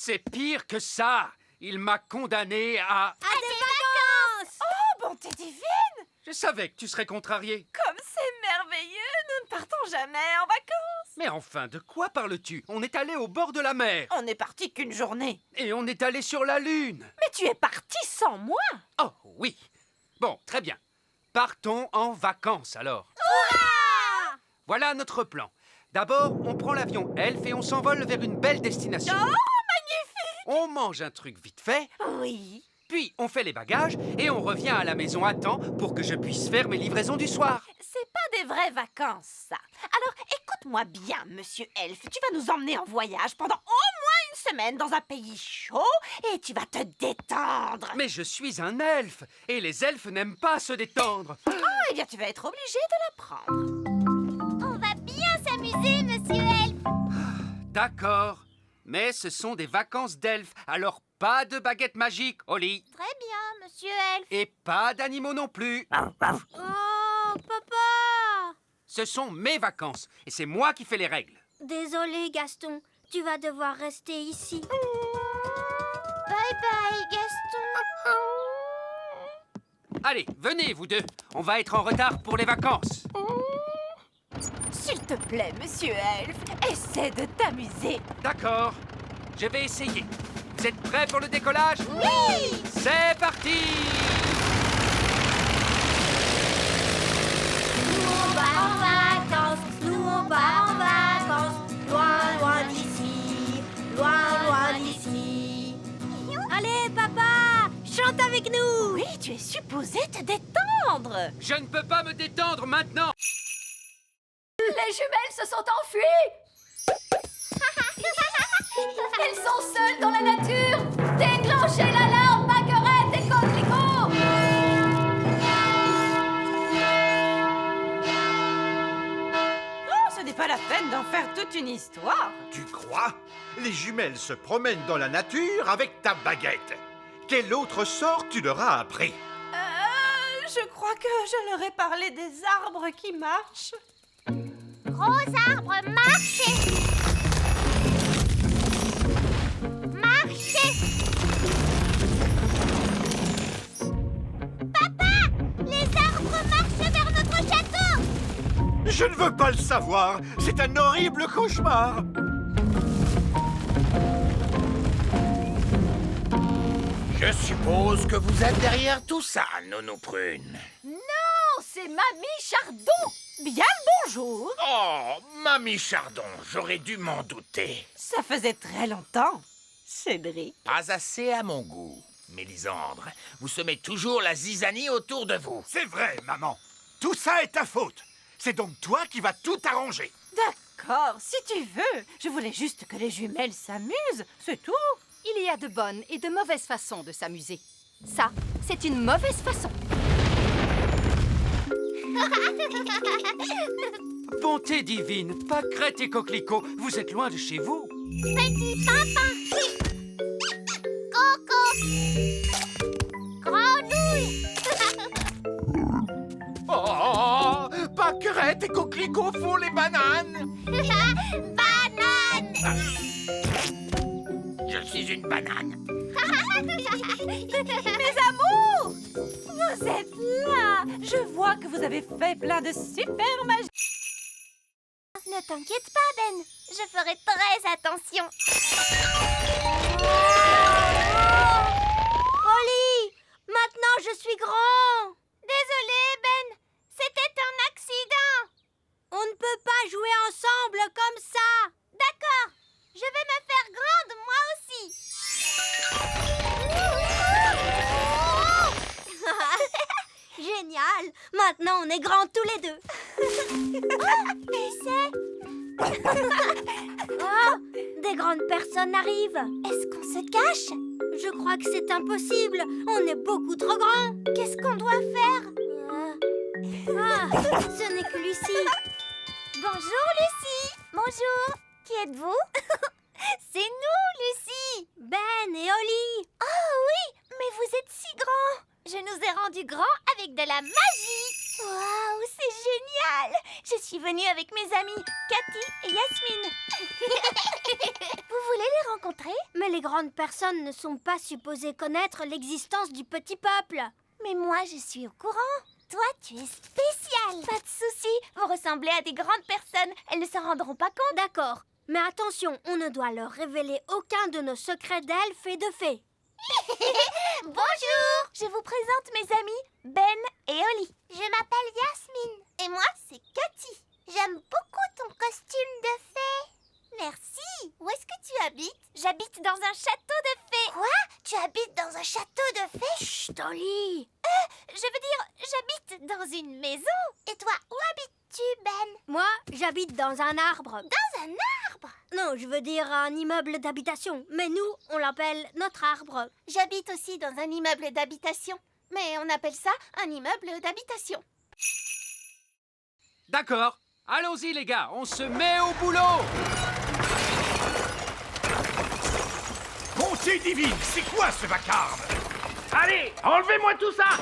C'est pire que ça. Il m'a condamné à... À des vacances! Oh, bonté divine! Je savais que tu serais contrarié. Comme c'est merveilleux, nous ne partons jamais en vacances. Mais enfin, de quoi parles-tu? On est allé au bord de la mer. On n'est parti qu'une journée. Et on est allé sur la Lune. Mais tu es parti sans moi. Oh, oui. Bon, très bien. Partons en vacances, alors. Hurrah! Voilà notre plan. D'abord, on prend l'avion Elf et on s'envole vers une belle destination. Oh, magnifique! On mange un truc vite fait, Oui. puis on fait les bagages et on revient à la maison à temps pour que je puisse faire mes livraisons du soir. C'est pas des vraies vacances, ça. Alors, écoute-moi bien, monsieur Elf. Tu vas nous emmener en voyage pendant au moins une semaine dans un pays chaud et tu vas te détendre. Mais je suis un elfe et les elfes n'aiment pas se détendre. Oh, eh bien, tu vas être obligé de l'apprendre. On va bien s'amuser, monsieur Elf. D'accord, mais ce sont des vacances d'elfes, alors pas de baguette magique au lit. Très bien, monsieur Elf. Et pas d'animaux non plus. Oh, papa! Ce sont mes vacances et c'est moi qui fais les règles. Désolé, Gaston. Tu vas devoir rester ici. Bye bye, Gaston. Allez, venez vous deux, on va être en retard pour les vacances. S'il te plaît, monsieur Elf, essaie de t'amuser. D'accord, je vais essayer. Vous êtes prêts pour le décollage? Oui! C'est parti! Nous on va en vacances, nous on va en vacances, loin, loin d'ici, loin, loin d'ici. Allez, papa, chante avec nous. Oui, tu es supposé te détendre. Je ne peux pas me détendre maintenant! Les jumelles se sont enfuies! Elles sont seules dans la nature! Déclenchez l'alarme, Baguerette et Coquelicot! Oh, ce n'est pas la peine d'en faire toute une histoire. Tu crois? Les jumelles se promènent dans la nature avec ta baguette. Quel autre sort tu leur as appris? Je crois que je leur ai parlé des arbres qui marchent. Gros arbre, marchez! Marchez! Papa! Les arbres marchent vers notre château! Je ne veux pas le savoir. C'est un horrible cauchemar. Je suppose que vous êtes derrière tout ça, Nounou Prune. Non, c'est Mamie Chardon! Bien le bonjour. Oh, Mamie Chardon, j'aurais dû m'en douter. Ça faisait très longtemps, Cédric. Pas assez à mon goût. Mélisandre, vous semez toujours la zizanie autour de vous. C'est vrai, maman. Tout ça est ta faute. C'est donc toi qui vas tout arranger. D'accord, si tu veux. Je voulais juste que les jumelles s'amusent, c'est tout. Il y a de bonnes et de mauvaises façons de s'amuser. Ça, c'est une mauvaise façon. Bonté divine, Pâquerette et Coquelicot, vous êtes loin de chez vous. Petit papa! Coco! Grenouille! Oh, Pâquerette et Coquelicot font les bananes. Banane! Je suis une banane. Mes amours, vous êtes là. Je vois que vous avez fait plein de super magie. Ne t'inquiète pas, Ben. Je ferai très attention. Oli, maintenant je suis grand. Désolé, Ben. C'était un accident. On ne peut pas jouer ensemble comme ça. D'accord. Je vais me faire grande, moi aussi. Génial. Maintenant, on est grands tous les deux. Et c'est... Oh, des grandes personnes arrivent. Est-ce qu'on se cache? Je crois que c'est impossible. On est beaucoup trop grands. Qu'est-ce qu'on doit faire? Ce n'est que Lucie. Bonjour, Lucie. Bonjour. Qui êtes-vous? C'est nous, Lucie. Ben et Oli. Oh oui, mais vous êtes si grands. Je nous ai rendus grands avec de la magie. Waouh, c'est génial. Je suis venue avec mes amis Cathy et Yasmine. Vous voulez les rencontrer? Mais les grandes personnes ne sont pas supposées connaître l'existence du petit peuple. Mais moi, je suis au courant. Toi, tu es spécial. Pas de souci, vous ressemblez à des grandes personnes. Elles ne s'en rendront pas compte. D'accord, mais attention, on ne doit leur révéler aucun de nos secrets d'elfes et de fées. Bonjour, je vous présente mes amis Ben et Oli. Je m'appelle Yasmine. Et moi, c'est Cathy. J'aime beaucoup ton costume de fée. Merci. Où est-ce que tu habites? J'habite dans un château de fées. Quoi? Tu habites dans un château de fées? Chut, Oli. Je veux dire, j'habite dans une maison. Et toi, où habites-tu, Ben? Moi, j'habite dans un arbre. Dans un arbre? Non, je veux dire un immeuble d'habitation. Mais nous, on l'appelle notre arbre. J'habite aussi dans un immeuble d'habitation. Mais on appelle ça un immeuble d'habitation. D'accord. Allons-y, les gars. On se met au boulot. Bonté divine, c'est quoi ce vacarme? Allez, enlevez-moi tout ça.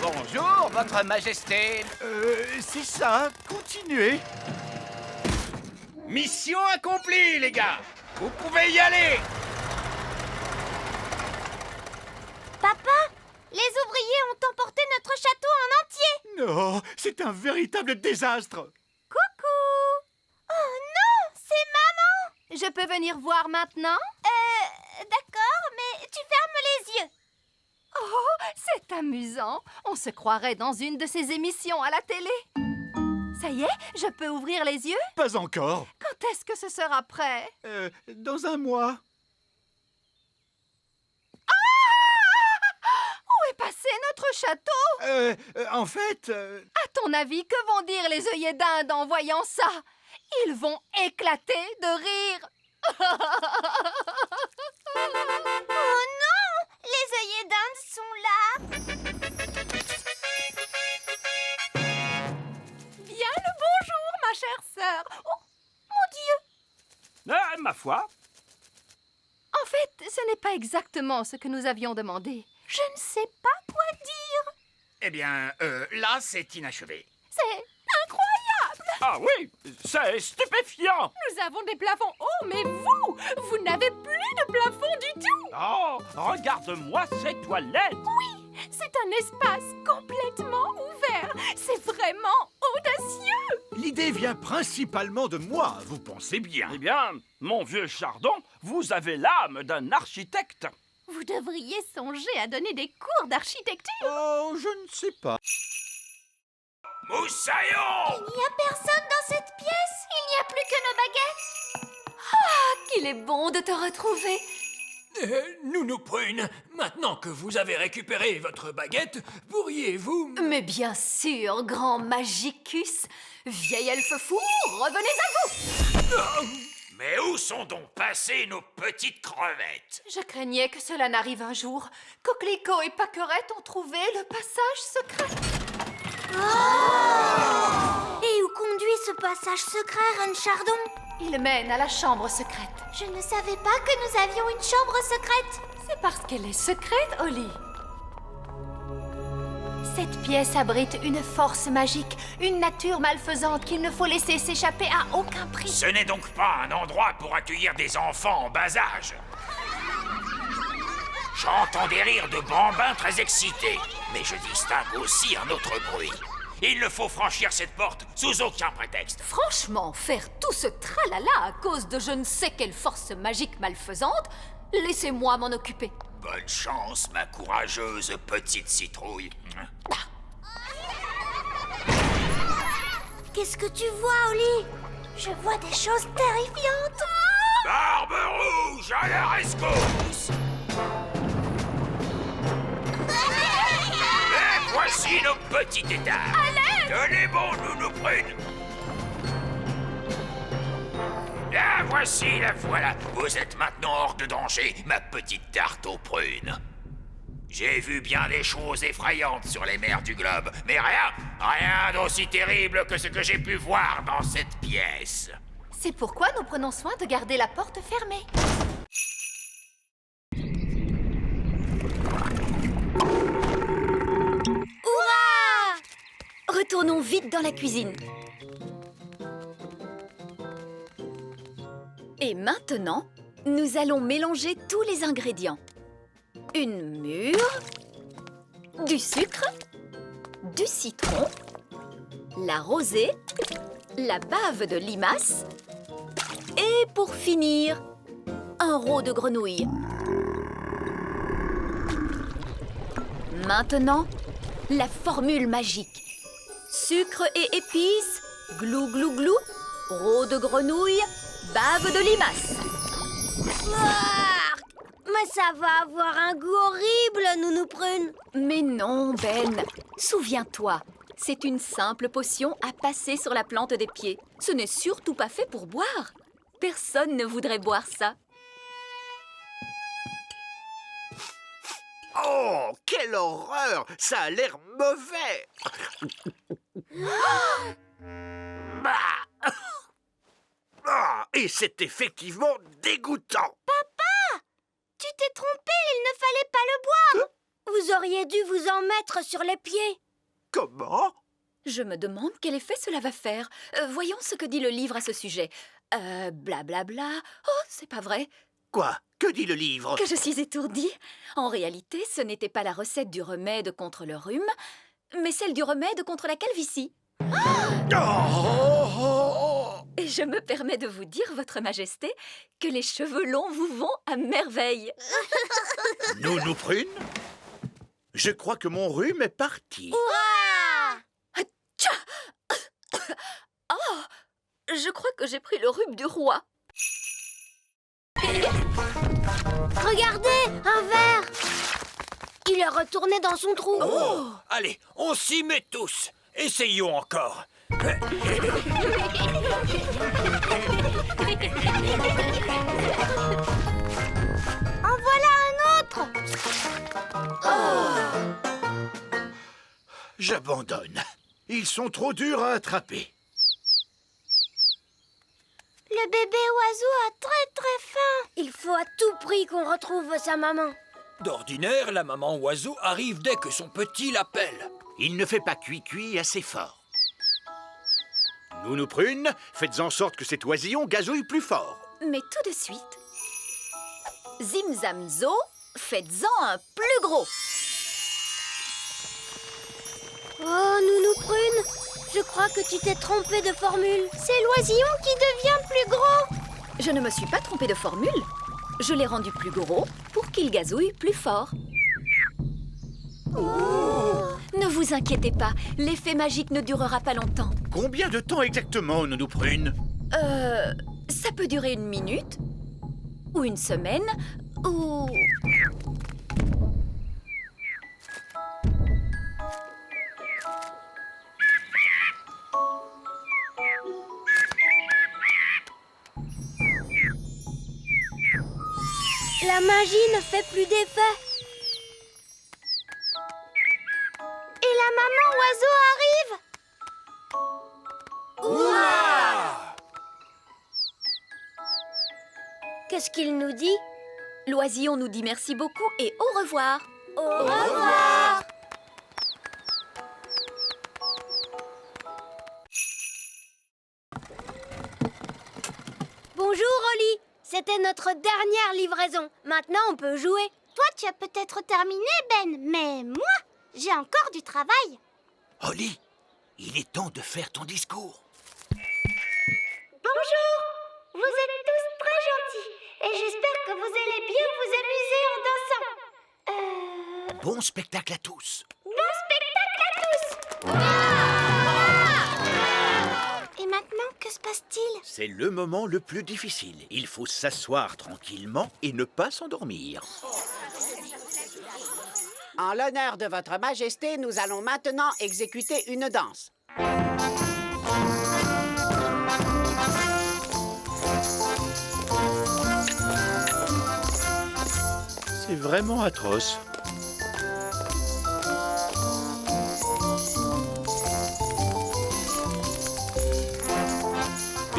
Bonjour, votre majesté. C'est ça, continuez. Mission accomplie, les gars. Vous pouvez y aller. Papa, les ouvriers ont emporté notre château en entier. Non, c'est un véritable désastre. Coucou. Oh non, c'est maman. Je peux venir voir maintenant? D'accord, mais tu fermes les yeux. Oh, c'est amusant. On se croirait dans une de ces émissions à la télé. Ça y est, je peux ouvrir les yeux? Pas encore. Quand est-ce que ce sera prêt? Dans un mois. Où est passé notre château? En fait... À ton avis, que vont dire les œillets d'Inde en voyant ça? Ils vont éclater de rire. Oh non, les œillets d'Inde sont là. Bien le bonjour, ma chère sœur. Oh, mon Dieu! Ma foi. En fait, ce n'est pas exactement ce que nous avions demandé. Je ne sais pas quoi dire. Eh bien, là, c'est inachevé. C'est incroyable! Ah oui, c'est stupéfiant. Nous avons des plafonds hauts, mais vous n'avez plus de plafond du tout! Oh, regarde-moi ces toilettes. C'est un espace complètement ouvert. C'est vraiment audacieux! L'idée vient principalement de moi, vous pensez bien. Eh bien, mon vieux Chardon, vous avez l'âme d'un architecte. Vous devriez songer à donner des cours d'architecture. Oh, je ne sais pas. Moussaillon! Il n'y a personne dans cette pièce. Il n'y a plus que nos baguettes. Qu'il est bon de te retrouver. Nounou Prune, maintenant que vous avez récupéré votre baguette, pourriez-vous... Mais bien sûr, grand Magicus. Vieil elfe fou, revenez à vous. Mais où sont donc passées nos petites crevettes? Je craignais que cela n'arrive un jour. Coquelicot et Paquerette ont trouvé le passage secret. Et où conduit ce passage secret, Ron Chardon? Il mène à la chambre secrète. Je ne savais pas que nous avions une chambre secrète. C'est parce qu'elle est secrète, Oli. Cette pièce abrite une force magique, une nature malfaisante qu'il ne faut laisser s'échapper à aucun prix. Ce n'est donc pas un endroit pour accueillir des enfants en bas âge. J'entends des rires de bambins très excités, mais je distingue aussi un autre bruit. Il ne faut franchir cette porte sous aucun prétexte. Franchement, faire tout ce tralala à cause de je ne sais quelle force magique malfaisante, laissez-moi m'en occuper. Bonne chance, ma courageuse petite citrouille. Qu'est-ce que tu vois, Oli? Je vois des choses terrifiantes. Barbe rouge à la rescousse! Et voici nos petits tétards! Tenez bon, Nounou Prune! La voici, la voilà! Vous êtes maintenant hors de danger, ma petite tarte aux prunes! J'ai vu bien des choses effrayantes sur les mers du globe, mais rien d'aussi terrible que ce que j'ai pu voir dans cette pièce! C'est pourquoi nous prenons soin de garder la porte fermée. Retournons vite dans la cuisine. Et Et maintenant, nous allons mélanger tous les ingrédients. Une mûre, du sucre, du citron, la rosée, la bave de limace et pour finir, un roe de grenouille. Maintenant, la formule magique. Sucre et épices, glou glou glou, roe de grenouille, bave de limace. Mais ça va avoir un goût horrible, Nounou Prune. Mais non, Ben. Souviens-toi, c'est une simple potion à passer sur la plante des pieds. Ce n'est surtout pas fait pour boire. Personne ne voudrait boire ça. Oh, quelle horreur! Ça a l'air mauvais! Et c'est effectivement dégoûtant! Tu t'es trompé, il ne fallait pas le boire. Vous auriez dû vous en mettre sur les pieds. Comment? Je me demande quel effet cela va faire. Voyons ce que dit le livre à ce sujet. Blablabla. Oh, c'est pas vrai. Quoi? Que dit le livre? Que je suis étourdie. En réalité, ce n'était pas la recette du remède contre le rhume, mais celle du remède contre la calvitie. Et je me permets de vous dire, Votre Majesté, que les cheveux longs vous vont à merveille. Nounou Prune? Je crois que mon rhume est parti. Oh, je crois que j'ai pris le rhume du roi. Regardez, un verre. Il est retourné dans son trou. Oh, allez, on s'y met tous. Essayons encore. En voilà un autre. J'abandonne. Ils sont trop durs à attraper. Le bébé oiseau a très faim. Il faut à tout prix qu'on retrouve sa maman. D'ordinaire, la maman oiseau arrive dès que son petit l'appelle. Il ne fait pas cuit assez fort. Nounou Prune, faites en sorte que cet oisillon gazouille plus fort. Mais tout de suite, Zim Zam Zo, faites-en un plus gros. Oh, Nounou Prune, je crois que tu t'es trompée de formule. C'est l'oisillon qui devient plus gros. Je ne me suis pas trompée de formule. Je l'ai rendu plus gros pour qu'il gazouille plus fort. Ne vous inquiétez pas, l'effet magique ne durera pas longtemps. Combien de temps exactement, Nounou Prune? Ça peut durer 1 minute, ou 1 semaine, ou... La magie ne fait plus d'effet. Et la maman oiseau arrive. Qu'est-ce qu'il nous dit? L'oisillon nous dit merci beaucoup et au revoir. Au revoir. Bonjour, Oli. C'était notre dernière livraison. Maintenant, on peut jouer. Toi, tu as peut-être terminé, Ben, mais moi, j'ai encore du travail. Holly, il est temps de faire ton discours. Bonjour. Vous êtes tous très gentils et j'espère que vous allez bien vous amuser en dansant. Bon spectacle à tous. Bon spectacle à tous. Et maintenant, que se passe-t-il? C'est le moment le plus difficile. Il faut s'asseoir tranquillement et ne pas s'endormir. En l'honneur de votre majesté, nous allons maintenant exécuter une danse. C'est vraiment atroce.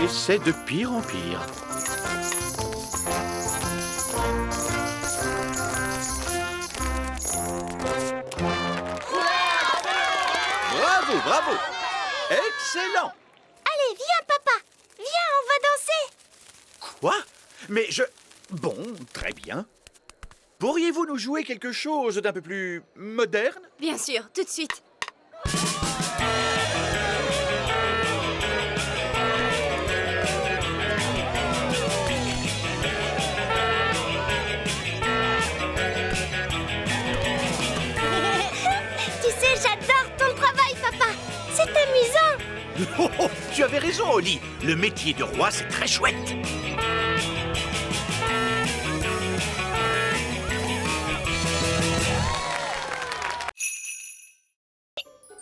Et c'est de pire en pire. Bravo, bravo! Excellent! Allez, viens, papa. Viens, on va danser. Quoi? Mais je... Bon, très bien. Pourriez-vous nous jouer quelque chose d'un peu plus moderne? Bien sûr, tout de suite. Tu sais, j'adore ton travail, papa. C'est amusant. Oh, oh, tu avais raison, Oli. Le métier de roi, c'est très chouette.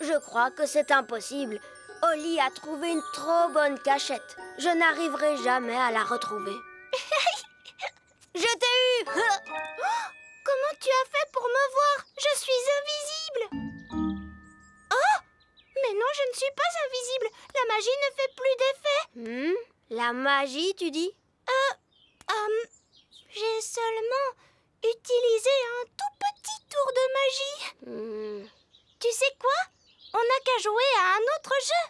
Je crois que c'est impossible. Oli a trouvé une trop bonne cachette. Je n'arriverai jamais à la retrouver. Je t'ai eu. Comment tu as fait pour me voir? Je suis invisible. Oh! Mais non, je ne suis pas invisible. La magie ne fait plus d'effet. La magie, tu dis? J'ai seulement utilisé un tout petit tour de magie. Tu sais quoi? On n'a qu'à jouer à un autre jeu.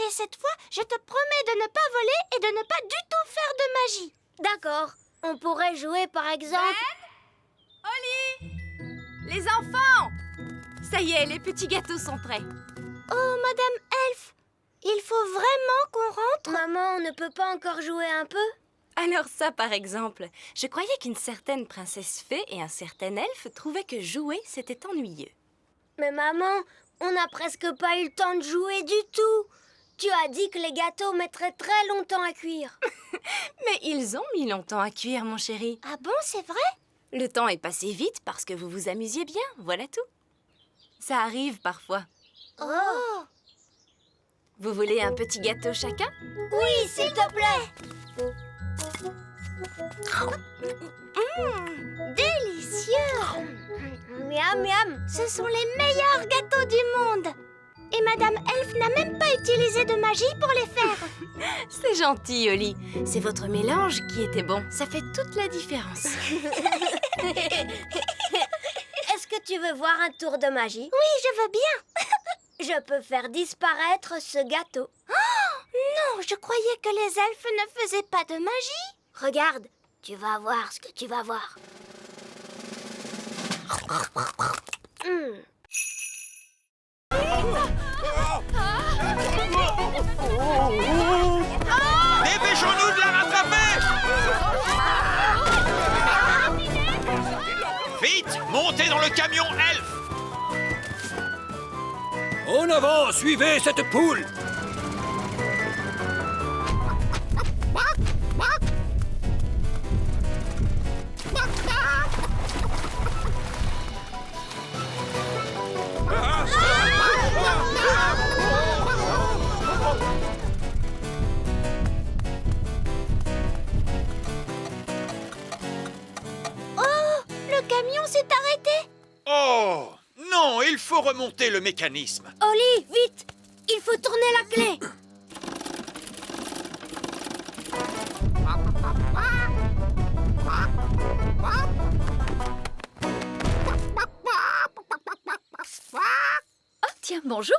Et cette fois, je te promets de ne pas voler et de ne pas du tout faire de magie. D'accord. On pourrait jouer par exemple... Oli! Les enfants! Ça y est, les petits gâteaux sont prêts. Oh, Madame Elf, il faut vraiment qu'on rentre. Maman, on ne peut pas encore jouer un peu? Alors ça, par exemple, je croyais qu'une certaine princesse fée et un certain elfe trouvaient que jouer, c'était ennuyeux. Mais maman, on n'a presque pas eu le temps de jouer du tout. Tu as dit que les gâteaux mettraient très longtemps à cuire. Mais ils ont mis longtemps à cuire, mon chéri. Ah bon, c'est vrai? Le temps est passé vite parce que vous vous amusiez bien, voilà tout. Ça arrive parfois. Oh! Vous voulez un petit gâteau chacun? Oui, s'il te plaît. Délicieux. Miam, miam. Ce sont les meilleurs gâteaux du monde. Et Madame Elf n'a même pas utilisé de magie pour les faire. C'est gentil, Oli. C'est votre mélange qui était bon. Ça fait toute la différence. Est-ce que tu veux voir un tour de magie? Oui, je veux bien. Je peux faire disparaître ce gâteau. Oh, non, je croyais que les elfes ne faisaient pas de magie. Regarde, tu vas voir ce que tu vas voir. Dépêchons-nous de la rattraper! Vite, montez dans le camion elfe! En avant, suivez cette poule! Le camion s'est arrêté. Oh! Non, il faut remonter le mécanisme. Oli, vite! Il faut tourner la clé. Oh, tiens, bonjour.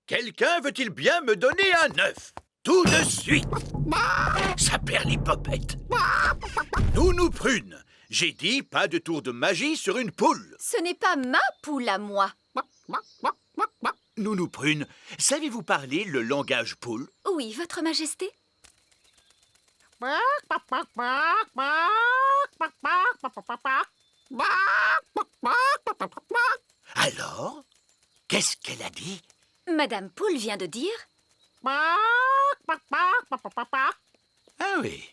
Quelqu'un veut-il bien me donner un œuf? Tout de suite! Ça perd les popettes. Nounou Prune, j'ai dit pas de tour de magie sur une poule. Ce n'est pas ma poule à moi. Nounou Prune, savez-vous parler le langage poule? Oui, Votre Majesté. Alors, qu'est-ce qu'elle a dit? Madame Poule vient de dire... Ah oui.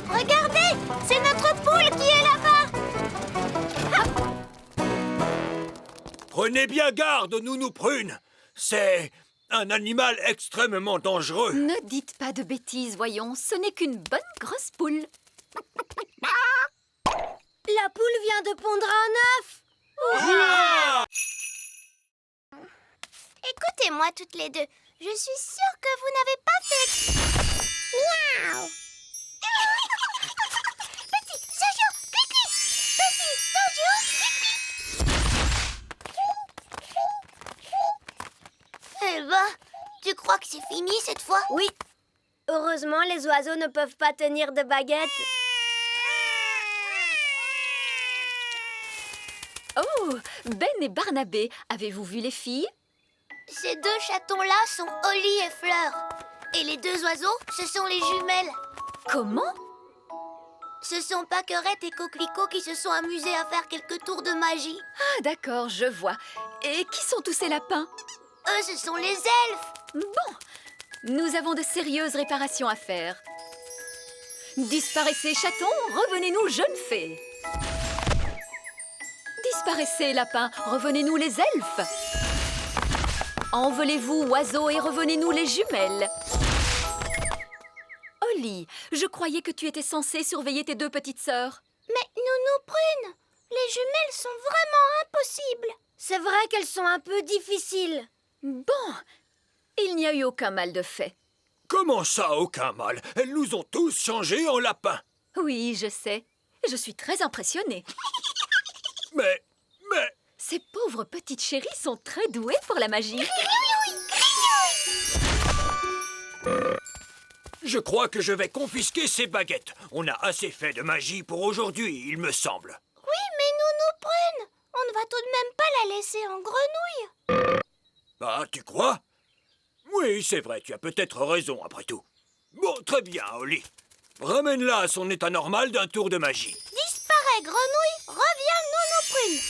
Regardez, c'est notre poule qui est là-bas. Prenez bien garde, Nounou Prune. C'est un animal extrêmement dangereux. Ne dites pas de bêtises, voyons. Ce n'est qu'une bonne grosse poule. La poule vient de pondre un œuf. Écoutez-moi toutes les deux. Je suis sûre que vous n'avez pas fait... Miaou. Petit Jojo, pipi. Petit Jojo, pipi. Eh ben, tu crois que c'est fini cette fois? Oui. Heureusement, les oiseaux ne peuvent pas tenir de baguette. Oh, Ben et Barnabé, avez-vous vu les filles? Ces deux chatons-là sont Holly et Fleur. Et les deux oiseaux, ce sont les jumelles. Comment? Ce sont Pâquerette et Coquelicot qui se sont amusés à faire quelques tours de magie. Ah, d'accord, je vois. Et qui sont tous ces lapins? Eux, ce sont les elfes. Bon, nous avons de sérieuses réparations à faire. Disparaissez, chatons, revenez-nous, jeunes fées. Disparaissez, lapins, revenez-nous, les elfes. Envolez-vous, oiseaux, et revenez-nous, les jumelles. Holly, je croyais que tu étais censée surveiller tes deux petites sœurs. Mais Nounou Prune, les jumelles sont vraiment impossibles. C'est vrai qu'elles sont un peu difficiles. Bon, il n'y a eu aucun mal de fait. Comment ça, aucun mal? Elles nous ont tous changés en lapins. Oui, je sais. Je suis très impressionnée. Mais... Ces pauvres petites chéries sont très douées pour la magie. Je crois que je vais confisquer ces baguettes. On a assez fait de magie pour aujourd'hui, il me semble. Oui, mais Nounou Prune, on ne va tout de même pas la laisser en grenouille. Ah, tu crois? Oui, c'est vrai, tu as peut-être raison après tout. Bon, très bien, Holly. Ramène-la à son état normal d'un tour de magie. Disparaît, grenouille, reviens, Nounou Prune.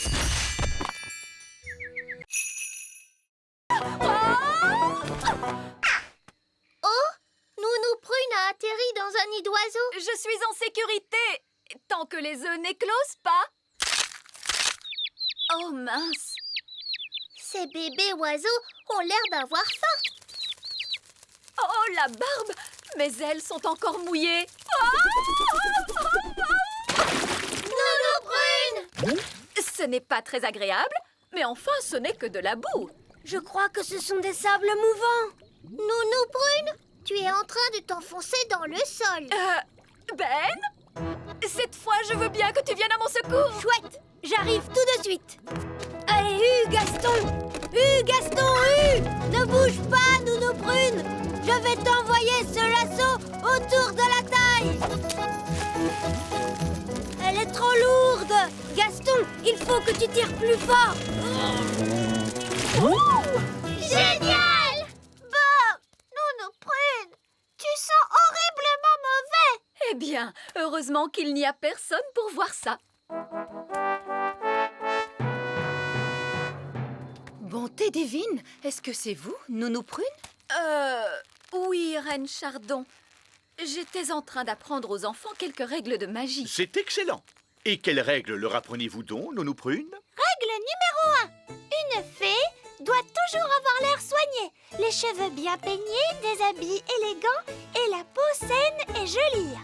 Oh, Nounou Prune a atterri dans un nid d'oiseaux. Je suis en sécurité, tant que les œufs n'éclosent pas. Oh mince. Ces bébés oiseaux ont l'air d'avoir faim. Oh, la barbe. Mes ailes sont encore mouillées. Nounou Prune! Ce n'est pas très agréable, mais enfin, ce n'est que de la boue. Je crois que ce sont des sables mouvants. Nounou Prune, tu es en train de t'enfoncer dans le sol. Ben? Cette fois, je veux bien que tu viennes à mon secours. Chouette, j'arrive tout de suite. Allez, Gaston! Gaston, ne bouge pas, Nounou Prune. Je vais t'envoyer ce lasso autour de la taille. Elle est trop lourde. Gaston, il faut que tu tires plus fort. Génial! Bon, Nounou Prune, tu sens horriblement mauvais. Eh bien, heureusement qu'il n'y a personne pour voir ça. Bonté divine, est-ce que c'est vous, Nounou Prune? Oui, Reine Chardon. J'étais en train d'apprendre aux enfants quelques règles de magie. C'est excellent. Et quelles règles leur apprenez-vous donc, Nounou Prune? Règle numéro 1. Une fée doit toujours avoir l'air soigné, les cheveux bien peignés, des habits élégants et la peau saine et jolie.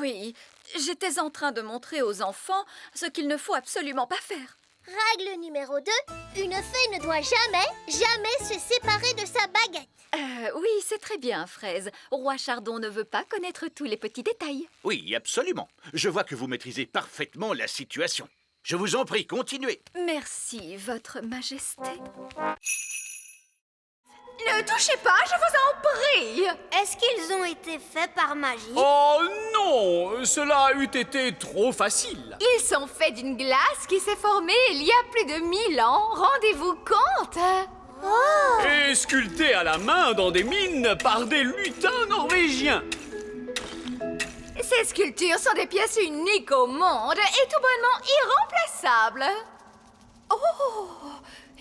Oui. J'étais en train de montrer aux enfants ce qu'il ne faut absolument pas faire. Règle numéro 2. Une fée ne doit jamais se séparer de sa baguette. Oui, c'est très bien, Fraise. Roi Chardon ne veut pas connaître tous les petits détails. Oui, absolument. Je vois que vous maîtrisez parfaitement la situation. Je vous en prie, continuez. Merci, Votre Majesté. Ne touchez pas, je vous en prie! Est-ce qu'ils ont été faits par magie? Oh non, cela eût été trop facile. Ils sont faits d'une glace qui s'est formée il y a plus de 1000 ans, rendez-vous compte? Et sculpté à la main dans des mines par des lutins norvégiens. Ces sculptures sont des pièces uniques au monde et tout bonnement irremplaçables. Oh,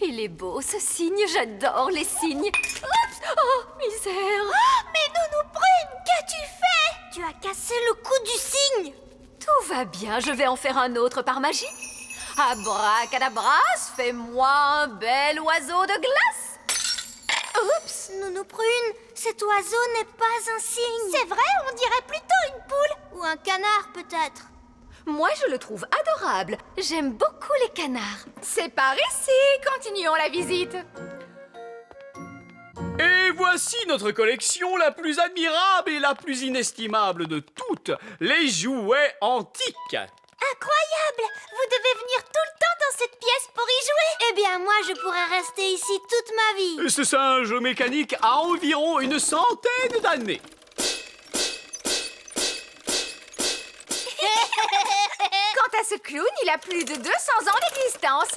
il est beau ce cygne, j'adore les cygnes. Oups, oh, misère. Mais Nounou Prune, qu'as-tu fait? Tu as cassé le cou du cygne. Tout va bien, je vais en faire un autre par magie. Abracadabras, fais-moi un bel oiseau de glace. Oups, Nounou Prune, cet oiseau n'est pas un cygne. C'est vrai, on dirait plutôt une poule. Ou un canard peut-être. Moi, je le trouve adorable. J'aime beaucoup les canards. C'est par ici, continuons la visite. Et voici notre collection la plus admirable et la plus inestimable de toutes, les jouets antiques. Incroyable! Vous devez venir tout le temps dans cette pièce pour y jouer. Eh bien, moi, je pourrais rester ici toute ma vie. Ce singe mécanique a environ une centaine d'années. Quant à ce clown, il a plus de 200 ans d'existence.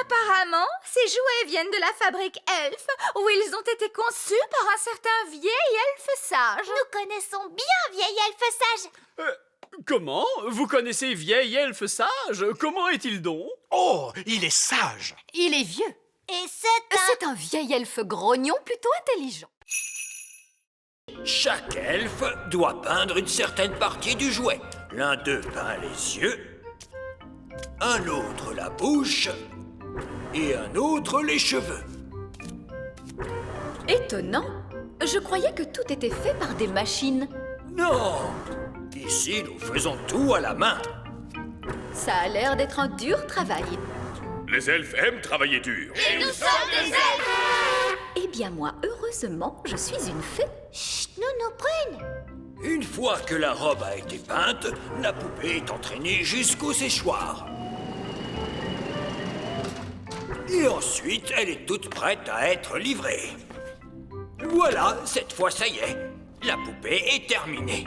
Apparemment, ces jouets viennent de la fabrique Elf, où ils ont été conçus par un certain vieil elfe sage. Nous connaissons bien vieil elfe sage. Comment? Vous connaissez vieil elfe sage? Comment est-il donc? Oh, il est sage. Il est vieux. Et c'est C'est un vieil elfe grognon plutôt intelligent. Chaque elfe doit peindre une certaine partie du jouet. L'un d'eux peint les yeux, un autre la bouche et un autre les cheveux. Étonnant. Je croyais que tout était fait par des machines. Non! Ici, nous faisons tout à la main. Ça a l'air d'être un dur travail. Les elfes aiment travailler dur. Et nous sommes des elfes. Eh bien moi, heureusement, je suis une fée. Chut, Nounou Prune. Une fois que la robe a été peinte, la poupée est entraînée jusqu'au séchoir. Et ensuite, elle est toute prête à être livrée. Voilà, cette fois, ça y est. La poupée est terminée.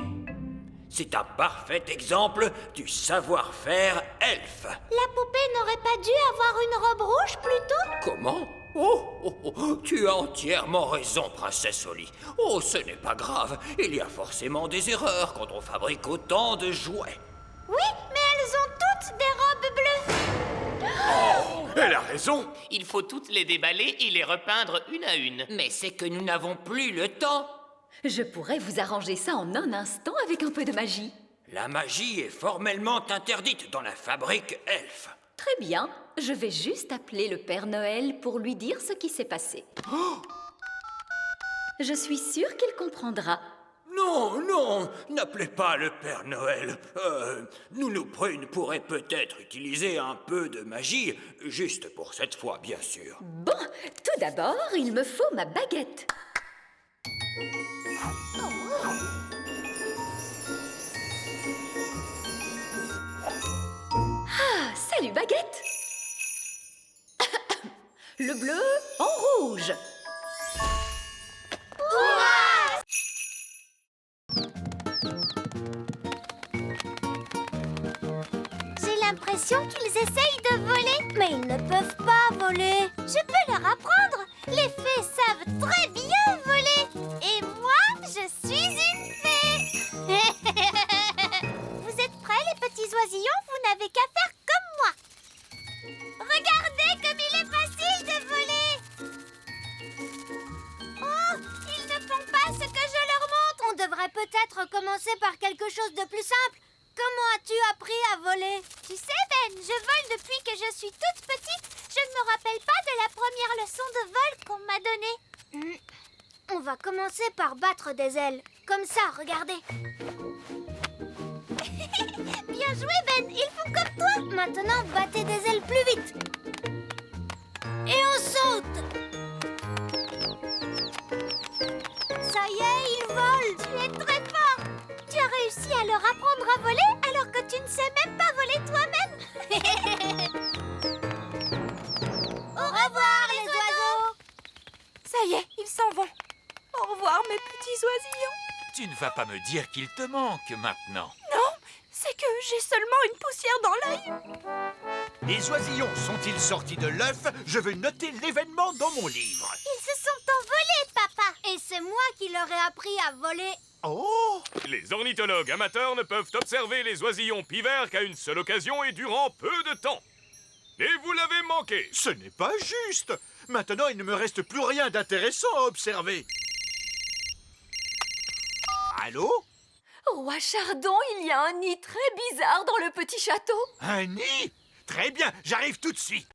C'est un parfait exemple du savoir-faire elfe. La poupée n'aurait pas dû avoir une robe rouge plutôt? Comment? Tu as entièrement raison, princesse Oli. Oh, ce n'est pas grave. Il y a forcément des erreurs quand on fabrique autant de jouets. Oui, mais elles ont toutes des robes bleues. Elle a raison. Il faut toutes les déballer et les repeindre une à une. Mais c'est que nous n'avons plus le temps. Je pourrais vous arranger ça en un instant avec un peu de magie. La magie est formellement interdite dans la fabrique elfe. Très bien, je vais juste appeler le Père Noël pour lui dire ce qui s'est passé. Je suis sûre qu'il comprendra. Non, non, n'appelez pas le Père Noël. Nounou Prune pourrait peut-être utiliser un peu de magie, juste pour cette fois, bien sûr. Bon, tout d'abord, il me faut ma baguette. Ah, salut baguette. Le bleu en rouge. J'ai l'impression qu'ils essayent de voler, mais ils ne peuvent pas voler. Je peux leur apprendre. Les fées savent très bien voler. Et moi, je suis une fée. Vous êtes prêts, les petits oisillons? Vous n'avez qu'à faire comme moi. Regardez comme il est facile de voler. Oh, ils ne font pas ce que je leur montre. On devrait peut-être commencer par quelque chose de plus simple. Comment as-tu appris à voler? Tu sais, Ben, je vole depuis que je suis toute petite. Je ne me rappelle pas de la première leçon de vol qu'on m'a donnée. On va commencer par battre des ailes. Comme ça, regardez. Bien joué, Ben. Ils font comme toi. Maintenant, battez des ailes plus vite. Et on saute. Ça y est, ils volent. Tu es très fort. Tu as réussi à leur apprendre à voler alors que tu ne sais même pas voler toi-même. Au revoir, les oiseaux. Ça y est, ils s'en vont. Au revoir, mes petits oisillons. Tu ne vas pas me dire qu'il te manque maintenant. Non, c'est que j'ai seulement une poussière dans l'œil. Les oisillons sont-ils sortis de l'œuf? Je veux noter l'événement dans mon livre. Ils se sont envolés, papa. Et c'est moi qui leur ai appris à voler. Oh! Les ornithologues amateurs ne peuvent observer les oisillons pivers qu'à une seule occasion et durant peu de temps. Et vous l'avez manqué. Ce n'est pas juste. Maintenant, il ne me reste plus rien d'intéressant à observer. Allô? Roi Chardon, il y a un nid très bizarre dans le petit château. Un nid? Très bien, j'arrive tout de suite.